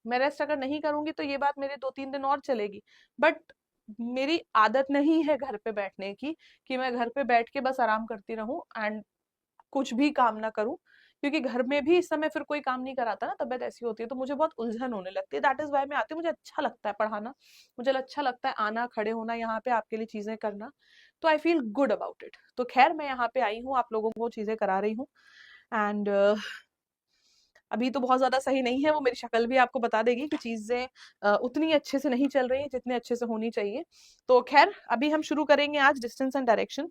मैं रेस्ट अगर नहीं करूंगी तो ये बात मेरे 2-3 दिन और चलेगी, बट मेरी आदत नहीं है घर पे बैठने की कि मैं घर पे बैठ के बस आराम करती रहूं एंड कुछ भी काम ना करूं, क्योंकि घर में भी इस समय फिर कोई काम नहीं कराता ना, तबीयत ऐसी होती है तो मुझे बहुत उलझन होने लगती है। दैट इज वाई मैं आती हूँ, मुझे अच्छा लगता है पढ़ाना, मुझे अच्छा लगता है आना, खड़े होना यहाँ पे आपके लिए चीजें करना, तो I feel good about it. तो खैर मैं यहाँ पे आई हूँ, आप लोगों को चीजें करा रही हूँ एंड अभी तो बहुत ज्यादा सही नहीं है, वो मेरी शक्ल भी आपको बता देगी कि चीजें उतनी अच्छे से नहीं चल रही हैं जितने अच्छे से होनी चाहिए। तो खैर अभी हम शुरू करेंगे आज distance and direction,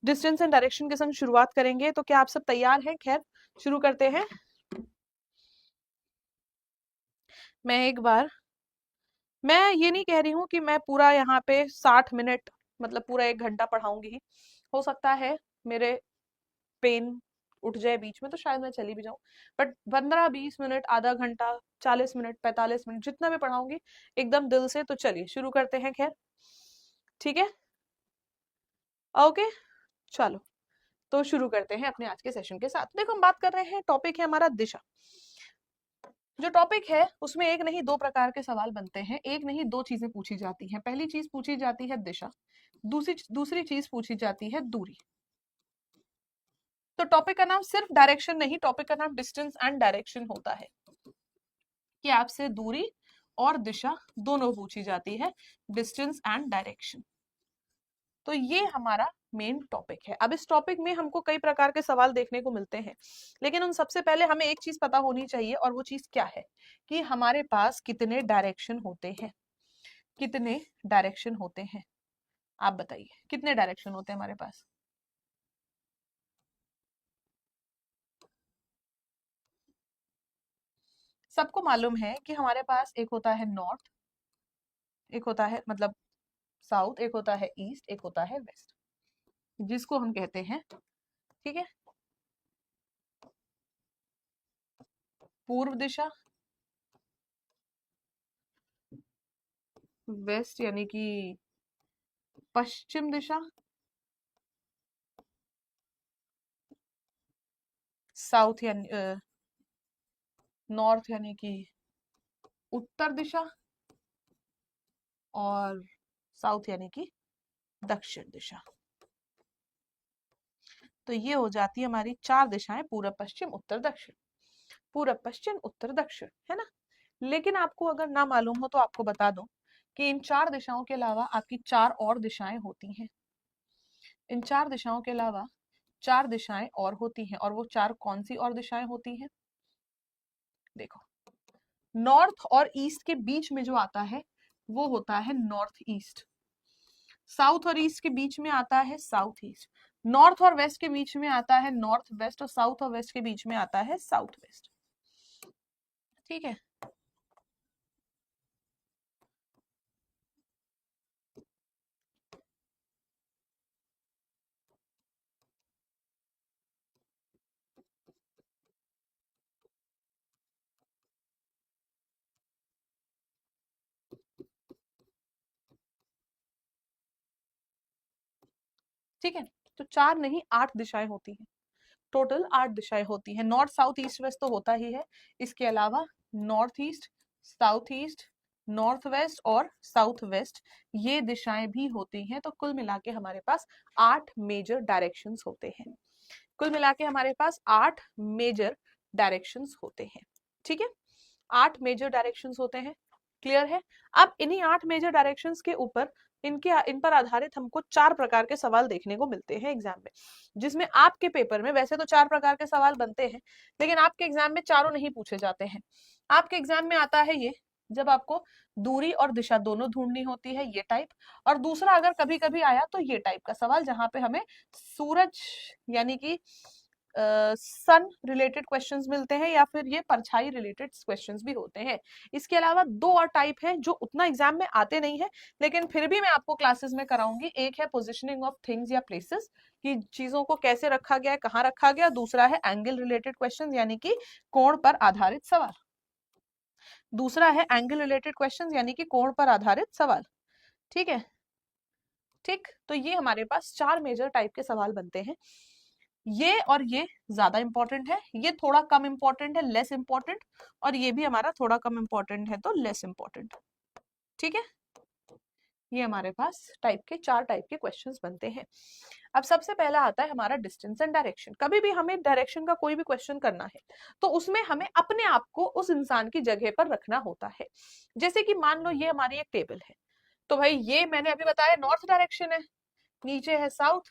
distance and direction के संग शुरुआत करेंगे। तो क्या आप सब तैयार हैं? खैर शुरू करते हैं। मैं एक बार, मैं ये नहीं कह रही हूँ कि मैं पूरा यहाँ पे 60 मिनट मतलब पूरा 1 घंटा पढ़ाऊंगी ही, हो सकता है मेरे पेन उठ जाए बीच में तो शायद मैं चली भी जाऊं, बट 15-20 मिनट, आधा घंटा, 40 मिनट, 45 मिनट जितना भी पढ़ाऊंगी एकदम दिल से। तो चलिए शुरू करते हैं। खैर ठीक है, ओके चलो, तो शुरू करते हैं अपने आज के सेशन के साथ। देखो हम बात कर रहे हैं, टॉपिक है हमारा दिशा। जो टॉपिक है उसमें एक नहीं दो प्रकार के सवाल बनते हैं, एक नहीं दो चीजें पूछी जाती हैं। पहली चीज पूछी जाती है दिशा, दूसरी दूसरी चीज पूछी जाती है दूरी। तो टॉपिक का नाम सिर्फ डायरेक्शन नहीं, टॉपिक का नाम डिस्टेंस एंड डायरेक्शन होता है, कि आपसे दूरी और दिशा दोनों पूछी जाती है, डिस्टेंस एंड डायरेक्शन। तो ये हमारा मेन टॉपिक है। अब इस टॉपिक में हमको कई प्रकार के सवाल देखने को मिलते हैं, लेकिन उन सबसे पहले हमें एक चीज पता होनी चाहिए, और वो चीज क्या है कि हमारे पास कितने डायरेक्शन होते हैं। कितने डायरेक्शन होते हैं आप बताइए, कितने डायरेक्शन होते हैं हमारे पास? सबको मालूम है कि हमारे पास एक होता है नॉर्थ, एक होता है मतलब साउथ, एक होता है ईस्ट, एक होता है वेस्ट, जिसको हम कहते हैं, ठीक है, पूर्व दिशा, वेस्ट यानी कि पश्चिम दिशा, साउथ यानी नॉर्थ यानी कि उत्तर दिशा, और साउथ यानी कि दक्षिण दिशा। तो ये हो जाती है हमारी 4 दिशाएं, पूरब पश्चिम उत्तर दक्षिण, पूरब पश्चिम उत्तर दक्षिण, है ना। लेकिन आपको अगर ना मालूम हो तो आपको बता दूं कि इन 4 दिशाओं के अलावा आपकी 4 और दिशाएं होती हैं। इन 4 दिशाओं के अलावा 4 दिशाएं और होती हैं, और वो 4 कौन सी और दिशाएं होती हैं? देखो, नॉर्थ और ईस्ट के बीच में जो आता है वो होता है नॉर्थ ईस्ट, साउथ और ईस्ट के बीच में आता है साउथ ईस्ट, नॉर्थ और वेस्ट के बीच में आता है नॉर्थ वेस्ट, और साउथ और वेस्ट के बीच में आता है साउथ वेस्ट, ठीक है। ठीक है, तो 4 नहीं 8 दिशाएं होती हैं, टोटल 8 दिशाएं होती हैं। नॉर्थ साउथ ईस्ट वेस्ट तो होता ही है, इसके अलावा north east, south east, north west और साउथ वेस्ट, ये दिशाएं भी होती हैं। तो कुल मिला के हमारे पास 8 मेजर डायरेक्शंस होते हैं, कुल मिला के हमारे पास 8 मेजर डायरेक्शंस होते हैं, ठीक है। 8 मेजर डायरेक्शंस होते हैं, क्लियर है। अब इन्हीं 8 मेजर डायरेक्शंस के ऊपर इन पर आधारित हमको 4 प्रकार के सवाल देखने को मिलते हैं एग्जाम में, जिसमें आपके पेपर में वैसे तो 4 प्रकार के सवाल बनते हैं, लेकिन आपके एग्जाम में चारों नहीं पूछे जाते हैं। आपके एग्जाम में आता है ये, जब आपको दूरी और दिशा दोनों ढूंढनी होती है, ये टाइप। और दूसरा अगर कभी कभी आया तो ये टाइप का सवाल, जहां पे हमें सूरज यानी कि सन रिलेटेड क्वेश्चंस मिलते हैं, या फिर ये परछाई रिलेटेड क्वेश्चंस भी होते हैं। इसके अलावा 2 और टाइप हैं जो उतना एग्जाम में आते नहीं है, लेकिन फिर भी मैं आपको क्लासेस में कराऊंगी। एक है पोजिशनिंग ऑफ थिंग्स या प्लेसेस, कि चीजों को कैसे रखा गया है, कहाँ रखा गया। दूसरा है एंगल रिलेटेड क्वेश्चन, यानी कि कोण पर आधारित सवाल। दूसरा है एंगल रिलेटेड क्वेश्चन, यानी कि कोण पर आधारित सवाल, ठीक है। ठीक, तो ये हमारे पास 4 मेजर टाइप के सवाल बनते हैं। ये और ये ज्यादा इंपॉर्टेंट है, ये थोड़ा कम इंपॉर्टेंट है, लेस इंपॉर्टेंट, और ये भी हमारा थोड़ा कम इंपॉर्टेंट है तो लेस इंपॉर्टेंट। ठीक है, ये हमारे पास चार टाइप के क्वेश्चंस बनते हैं। अब सबसे पहला आता है हमारा डिस्टेंस एंड डायरेक्शन। कभी भी हमें डायरेक्शन का कोई भी क्वेश्चन करना है तो उसमें हमें अपने आप को उस इंसान की जगह पर रखना होता है। जैसे कि मान लो ये हमारी एक टेबल है, तो भाई ये मैंने अभी बताया नॉर्थ डायरेक्शन है, नीचे है साउथ,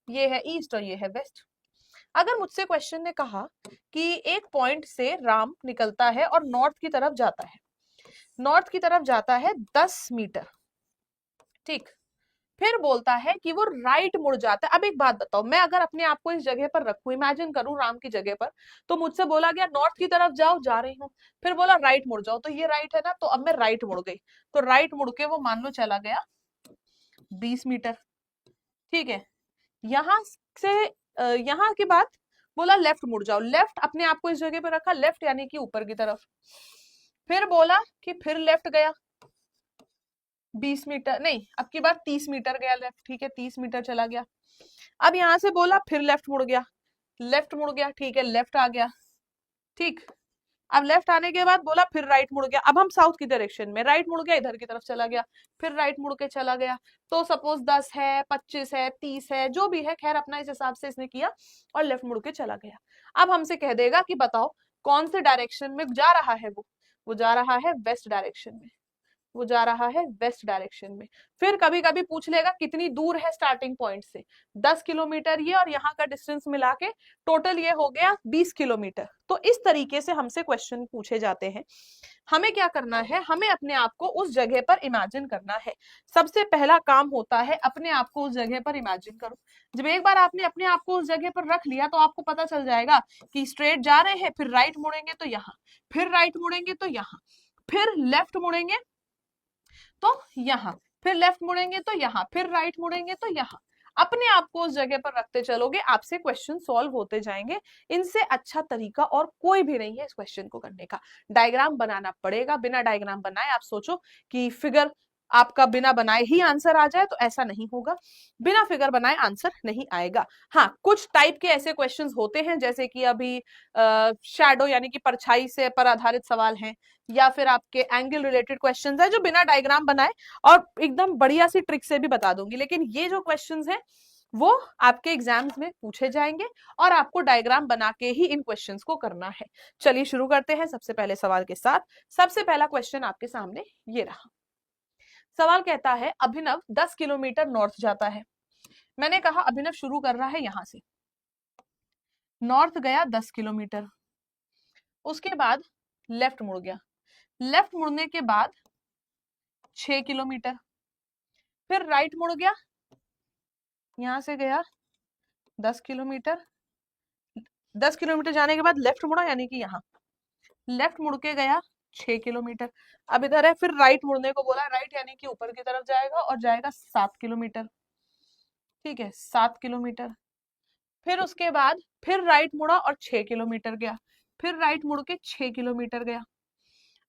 ये है ईस्ट और ये है वेस्ट। अगर मुझसे क्वेश्चन ने कहा कि एक पॉइंट से राम निकलता है और नॉर्थ की तरफ जाता है, नॉर्थ की तरफ जाता है 10 मीटर, ठीक, फिर बोलता है कि वो राइट मुड़ जाता है। अब एक बात बताओ, मैं अगर अपने आप को इस जगह पर रखूं, इमेजिन करूं राम की जगह पर, तो मुझसे बोला गया नॉर्थ की तरफ जाओ, जा रही हूँ, फिर बोला राइट मुड़ जाओ, तो ये राइट है ना, तो अब मैं राइट मुड़ गई, तो राइट मुड़ के वो मान लो चला गया 20 मीटर। ठीक है, यहां से यहाँ की बात, बोला लेफ्ट मुड़ जाओ, लेफ्ट अपने आप को इस जगह पर रखा, लेफ्ट यानी कि ऊपर की तरफ, फिर बोला कि फिर लेफ्ट गया 20 मीटर, नहीं अब की बार 30 मीटर गया लेफ्ट, ठीक है 30 मीटर चला गया। अब यहां से बोला फिर लेफ्ट मुड़ गया, लेफ्ट मुड़ गया, ठीक है लेफ्ट आ गया, ठीक। अब लेफ्ट आने के बाद बोला फिर राइट मुड़ गया, अब हम साउथ की डायरेक्शन में, राइट मुड़ गया इधर की तरफ चला गया, फिर राइट मुड़ के चला गया। तो सपोज 10 है, 25 है, 30 है, जो भी है, खैर अपना इस हिसाब से इसने किया और लेफ्ट मुड़ के चला गया। अब हमसे कह देगा कि बताओ कौन से डायरेक्शन में जा रहा है, वो जा रहा है वेस्ट डायरेक्शन में, वो जा रहा है वेस्ट डायरेक्शन में। फिर कभी कभी पूछ लेगा कितनी दूर है स्टार्टिंग पॉइंट से, 10 किलोमीटर ये और यहाँ का डिस्टेंस मिला के टोटल ये हो गया 20 किलोमीटर। तो इस तरीके से हमसे क्वेश्चन पूछे जाते हैं। हमें क्या करना है, हमें अपने आप को उस जगह पर इमेजिन करना है। सबसे पहला काम होता है अपने आप को उस जगह पर इमेजिन करो। जब एक बार आपने अपने आप को उस जगह पर रख लिया तो आपको पता चल जाएगा कि स्ट्रेट जा रहे हैं, फिर राइट मुड़ेंगे तो यहाँ, फिर राइट मुड़ेंगे तो यहाँ, फिर लेफ्ट मुड़ेंगे तो यहाँ, फिर लेफ्ट मुड़ेंगे तो यहाँ, फिर राइट मुड़ेंगे तो यहाँ। अपने आप को उस जगह पर रखते चलोगे, आपसे क्वेश्चन सॉल्व होते जाएंगे। इनसे अच्छा तरीका और कोई भी नहीं है इस क्वेश्चन को करने का। डायग्राम बनाना पड़ेगा, बिना डायग्राम बनाए आप सोचो कि फिगर आपका बिना बनाए ही आंसर आ जाए, तो ऐसा नहीं होगा। बिना फिगर बनाए आंसर नहीं आएगा। हाँ, कुछ टाइप के ऐसे क्वेश्चंस होते हैं, जैसे कि अभी शैडो यानी कि परछाई से पर आधारित सवाल हैं, या फिर आपके एंगल रिलेटेड क्वेश्चंस है जो बिना डायग्राम बनाए और एकदम बढ़िया सी ट्रिक से भी बता दूंगी। लेकिन ये जो क्वेश्चंस हैं वो आपके एग्जाम्स में पूछे जाएंगे और आपको डायग्राम बना के ही इन क्वेश्चंस को करना है। चलिए शुरू करते हैं सबसे पहले सवाल के साथ। सबसे पहला क्वेश्चन आपके सामने ये रहा। सवाल कहता है अभिनव 10 किलोमीटर नॉर्थ जाता है। मैंने कहा अभिनव शुरू कर रहा है यहां से, नॉर्थ गया 10 किलोमीटर, उसके बाद लेफ्ट मुड़ गया, लेफ्ट मुड़ने के बाद 6 किलोमीटर, फिर राइट मुड़ गया, यहां से गया 10 किलोमीटर, 10 किलोमीटर जाने के बाद लेफ्ट मुड़ा यानी कि यहाँ, लेफ्ट मुड़ के गया 6 किलोमीटर। अब इधर है, फिर राइट मुड़ने को बोला, राइट यानी कि ऊपर की तरफ जाएगा और जाएगा 7 किलोमीटर। ठीक है 7 किलोमीटर, फिर उसके बाद फिर राइट मुड़ा और 6 किलोमीटर गया, फिर राइट मुड़ के 6 किलोमीटर गया।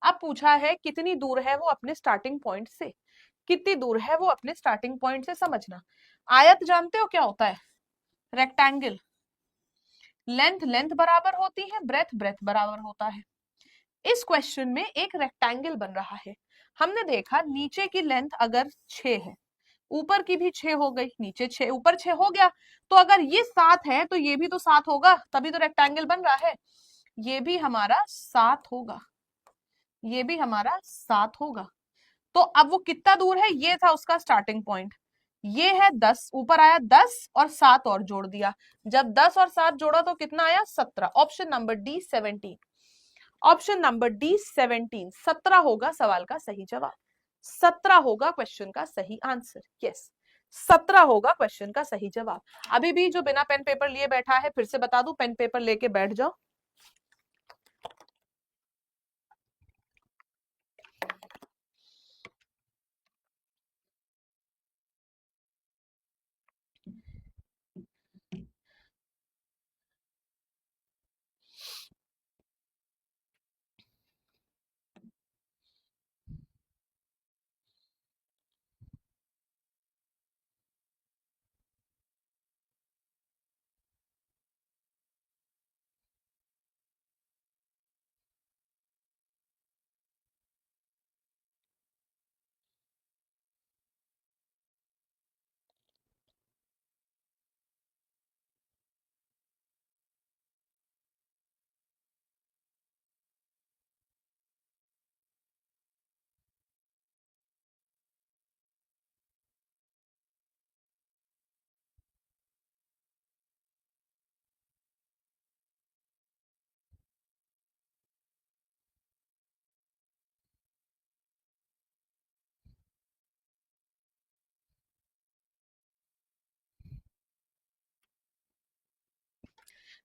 अब पूछा है कितनी दूर है वो अपने स्टार्टिंग पॉइंट से, कितनी दूर है वो अपने स्टार्टिंग पॉइंट से समझना। आयत जानते हो क्या होता है, रेक्टेंगल, लेंथ लेंथ बराबर होती है, ब्रेथ ब्रेथ बराबर होता है। इस क्वेश्चन में एक रेक्टेंगल बन रहा है। हमने देखा नीचे की लेंथ अगर 6 है, ऊपर की भी 6 हो गई, नीचे 6 ऊपर 6 हो गया, तो अगर ये 7 है तो ये भी तो 7 होगा, तभी तो रेक्टेंगल बन रहा है। ये भी हमारा 7 होगा, ये भी हमारा 7 होगा। तो अब वो कितना दूर है, ये था उसका स्टार्टिंग पॉइंट, ये है 10, ऊपर आया 10 और 7 और जोड़ दिया, जब 10 और 7 जोड़ा तो कितना आया 17। Option number D 17, option number D 17, 17 होगा सवाल का सही जवाब, 17 होगा क्वेश्चन का सही आंसर। यस 17 होगा क्वेश्चन का सही जवाब। अभी भी जो बिना पेन पेपर लिए बैठा है, फिर से बता दूं, पेन पेपर लेके बैठ जाओ।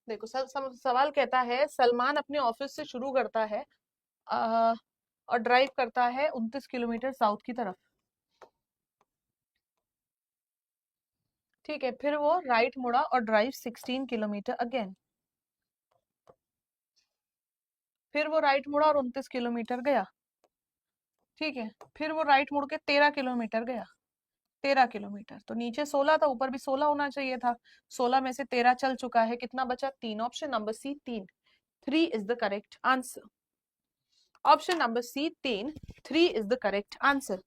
देखो सवाल कहता है सलमान अपने ऑफिस से शुरू करता है अ, और ड्राइव करता है 29 किलोमीटर साउथ की तरफ। ठीक है, फिर वो राइट मुड़ा और ड्राइव 16 किलोमीटर अगेन। फिर वो राइट मुड़ा और 29 किलोमीटर गया। ठीक है, फिर वो राइट मुड़ के 13 किलोमीटर गया। 13 किलोमीटर तो नीचे 16 था, ऊपर भी 16 होना चाहिए था। 16 में से 13 चल चुका है, कितना बचा? 3। Option number C 3, 3 is the correct answer. Option number C 3, 3 is the correct answer.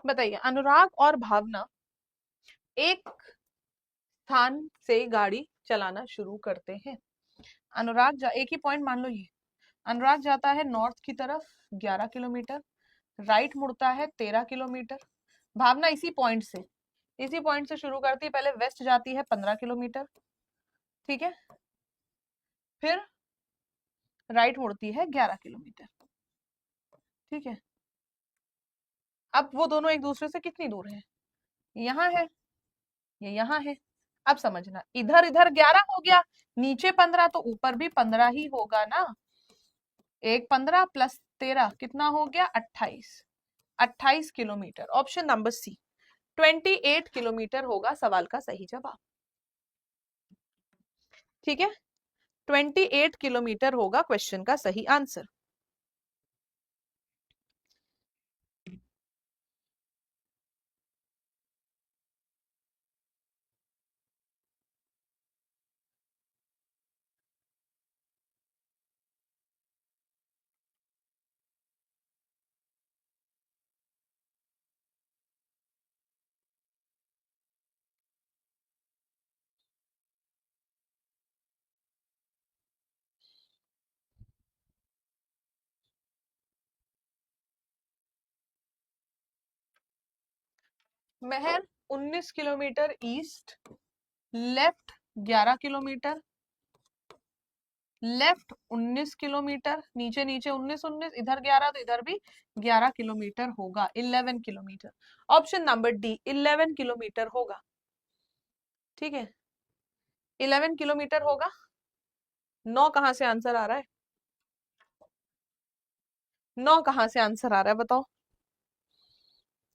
बताइए, अनुराग और भावना एक स्थान से गाड़ी चलाना शुरू करते हैं। एक ही पॉइंट मान लो ये। अनुराग जाता है नॉर्थ की तरफ 11 किलोमीटर, राइट मुड़ता है 13 किलोमीटर। भावना इसी पॉइंट से शुरू करती है, पहले वेस्ट जाती है 15 किलोमीटर। ठीक है, फिर राइट मुड़ती है 11 किलोमीटर। ठीक है, अब वो दोनों एक दूसरे से कितनी दूर है? यहाँ है, ये यहाँ है। अब समझना, इधर इधर 11 हो गया, नीचे 15 तो ऊपर भी 15 ही होगा ना। एक 15 प्लस 13 कितना हो गया? 28। 28 kilometre. Option number C 28 kilometre होगा सवाल का सही जवाब। ठीक है, 28 किलोमीटर होगा क्वेश्चन का सही आंसर। महर 19 kilometre east, left 11 kilometre, left 19 kilometre, नीचे नीचे 19 19, इधर 11 तो इधर भी 11 किलोमीटर होगा, 11 kilometre. Option number D 11 kilometre होगा। ठीक है, 11 किलोमीटर होगा। 9 कहाँ से आंसर आ रहा है? 9 कहाँ से आंसर आ रहा है बताओ?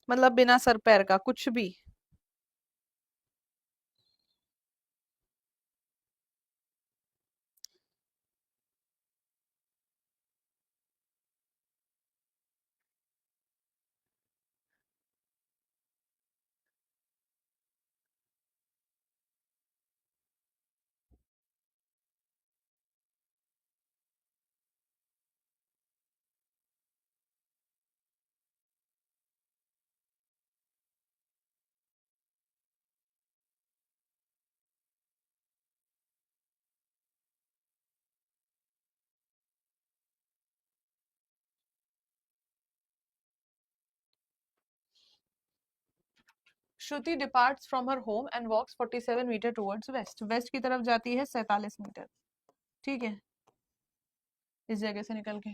मतलब बिना सर पैर का कुछ भी। Shruti departs from her home and walks 47 meter towards west. West की तरफ जाती है 47 मीटर। ठीक है, इस जगह से निकल के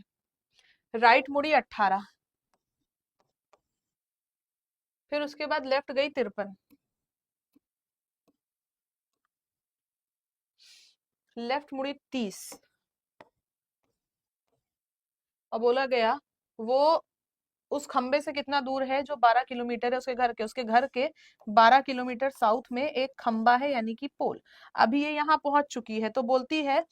राइट मुड़ी 18, फिर उसके बाद लेफ्ट गई 53, लेफ्ट मुड़ी 30, और बोला गया वो उस खंबे से कितना दूर है जो 12 किलोमीटर है उसके घर के 12 किलोमीटर साउथ में एक खंबा है यानी कि पोल। अभी ये यहाँ पहुंच चुकी है तो बोलती है,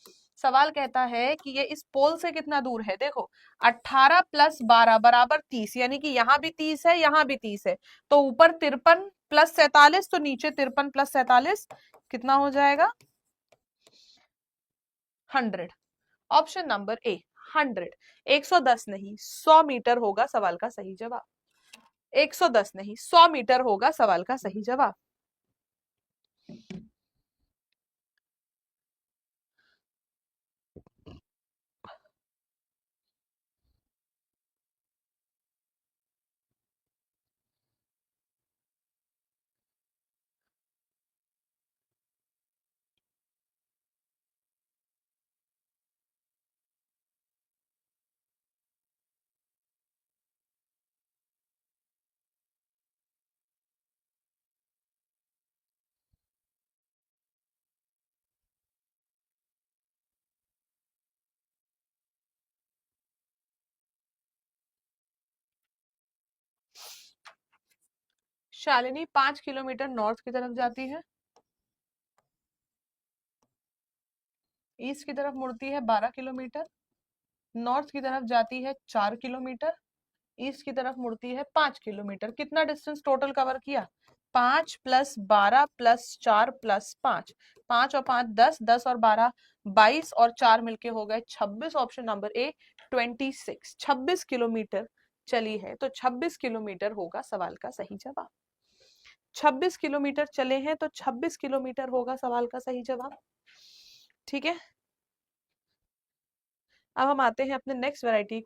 सवाल कहता है कि ये इस पोल से कितना दूर है। देखो 18 प्लस 12 बराबर 30, यानी कि यहाँ भी 30 है यहाँ भी 30 है, तो ऊपर 53 प्लस 47 तो नीचे 53 प्लस 47 कितना हो जाएगा 100। Option number A 100। 110 नहीं 100 मीटर होगा सवाल का सही जवाब। 110 नहीं 100 मीटर होगा सवाल का सही जवाब। शालिनी 5 किलोमीटर नॉर्थ की तरफ जाती है, ईस्ट की तरफ मुड़ती है 12 किलोमीटर, नॉर्थ की तरफ जाती है 4 किलोमीटर, ईस्ट की तरफ मुड़ती है 5 किलोमीटर। कितना डिस्टेंस टोटल कवर किया? 5 प्लस 12 प्लस 4 प्लस 5, 5 और 5 10, 10 और 12 22 और 4 मिलके हो गए 26। ऑप्शन नंबर ए 26, 26 किलोमीटर चली है तो 26 किलोमीटर होगा सवाल का सही जवाब। 26 किलोमीटर चले हैं तो 26 किलोमीटर होगा सवाल का सही जवाब। ठीक है, अब हम आते हैं अपने नेक्स्ट वैरायटी